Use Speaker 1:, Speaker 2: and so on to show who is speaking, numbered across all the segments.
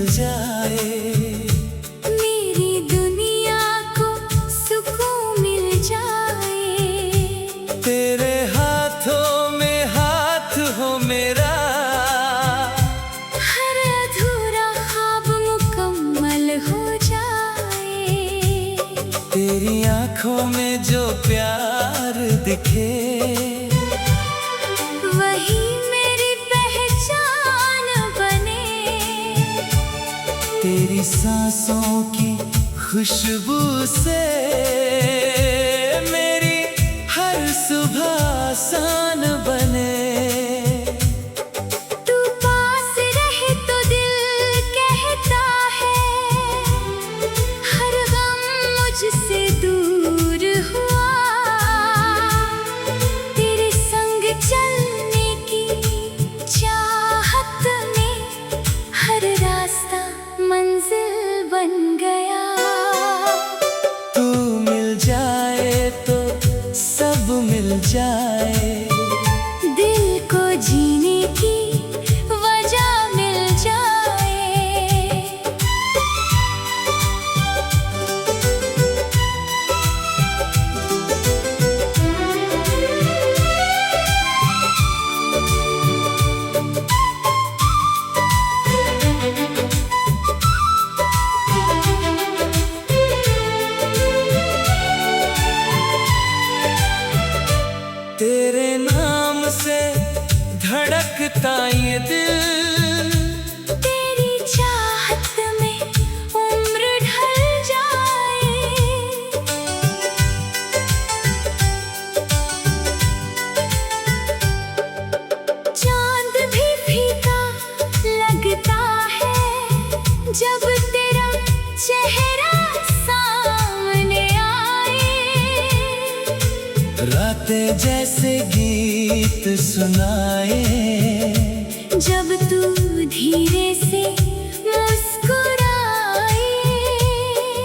Speaker 1: जाए,
Speaker 2: मेरी दुनिया को सुकून मिल जाए।
Speaker 1: तेरे हाथों में हाथ हो मेरा,
Speaker 2: हर अधूरा ख्वाब मुकम्मल हो जाए।
Speaker 1: तेरी आंखों में जो प्यार दिखे,
Speaker 2: वही मेरी पहचान बने।
Speaker 1: तेरी सांसों की खुशबू से मेरी हर सुबह आसान बने।
Speaker 2: तू पास रहे तो दिल कहता है, हर गम मुझसे दूर हुआ। तेरे संग चलने की चाहत में हर रास्ता मंजिल बन गया।
Speaker 1: तू मिल जाए तो सब मिल जाए,
Speaker 2: दिल को जीने की वजह मिल जाए।
Speaker 1: तेरे नाम से धड़कता ये दिल,
Speaker 2: तेरी चाहत में उम्र ढल जाए। चांद भी फीका लगता है जब तेरा चेहरा सामने आए।
Speaker 1: रातें जैसे गीत सुनाए,
Speaker 2: जब तू धीरे से मुस्कुराए।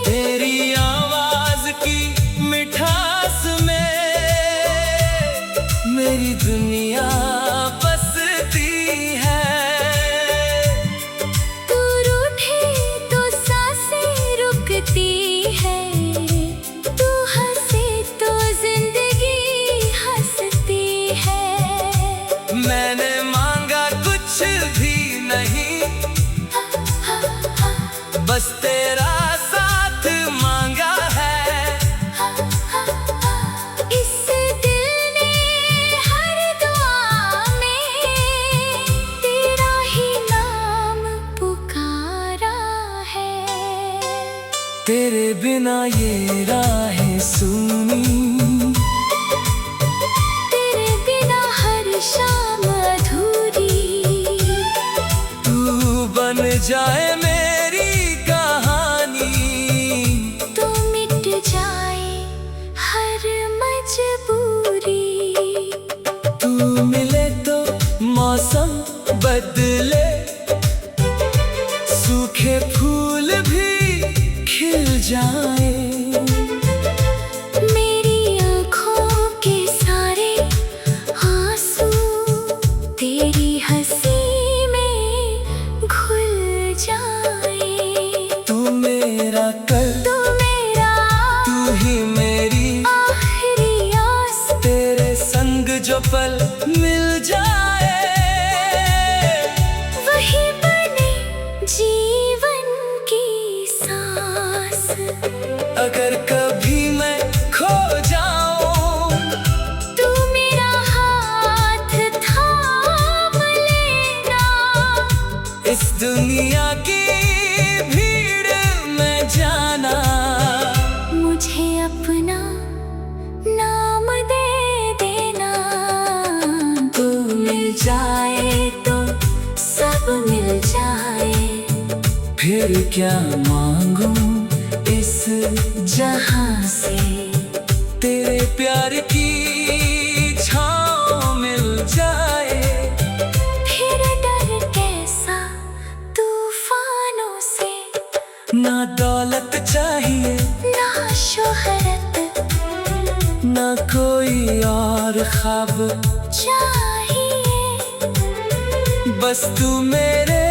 Speaker 1: तेरी आवाज की मिठास में मेरी दुनिया बसती है।
Speaker 2: तू रूठे तो सांसें रुकती है, तू हंसे तो जिंदगी हंसती है।
Speaker 1: मैंने मांगा कुछ भी नहीं, बस तेरा साथ मांगा है।
Speaker 2: इस दिल ने हर दुआ में तेरा ही नाम पुकारा है।
Speaker 1: तेरे बिना ये राहें सूनी,
Speaker 2: तेरे बिना हर शाम अधूरी।
Speaker 1: तू बन जाए मेरी कहानी,
Speaker 2: तो मिट जाए हर मजबूरी।
Speaker 1: तू मिले तो मौसम बदले, सूखे फूल भी खिल जाए।
Speaker 2: मेरी आँखों के सारे आंसू तेरी हंसी में घुल जाए।
Speaker 1: तू मेरा कर,
Speaker 2: तू मेरा
Speaker 1: तू ही मेरी
Speaker 2: आखिरी आस।
Speaker 1: तेरे संग जो पल मिल जाए,
Speaker 2: वही बने जीवन की सांस।
Speaker 1: अगर कभी मैं खो जाऊं,
Speaker 2: तू मेरा हाथ थाम लेना।
Speaker 1: इस दुनिया की भीड़ में जाना,
Speaker 2: मुझे अपना नाम दे देना।
Speaker 1: तू मिल
Speaker 2: जाए तो सब मिल जाए।
Speaker 1: फिर क्या मांगूं इस
Speaker 2: जहां से
Speaker 1: तेरे प्यार की छाँव मिल जाए।
Speaker 2: फिर डर कैसा तूफानों से।
Speaker 1: ना दौलत चाहिए,
Speaker 2: ना शोहरत,
Speaker 1: ना कोई और ख्वाब
Speaker 2: चाहिए।
Speaker 1: बस तू मेरे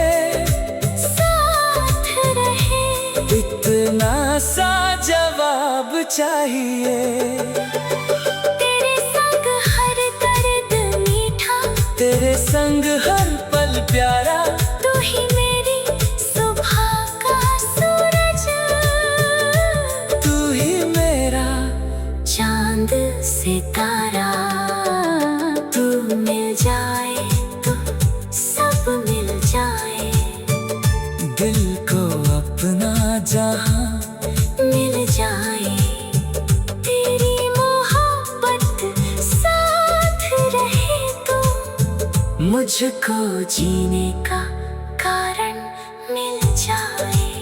Speaker 2: साथ
Speaker 1: चाहिए।
Speaker 2: तेरे संग हर दर्द मीठा,
Speaker 1: तेरे संग हर पल प्यारा,
Speaker 2: तू ही मेरी सुबह का सूरज,
Speaker 1: तू ही मेरा
Speaker 2: चांद सितारा। तू मिल जाए तो सब मिल जाए,
Speaker 1: दिल को अपना जहां
Speaker 2: मिल जाए। तेरी मोहब्बत साथ रहे तो मुझको जीने का कारण मिल जाए।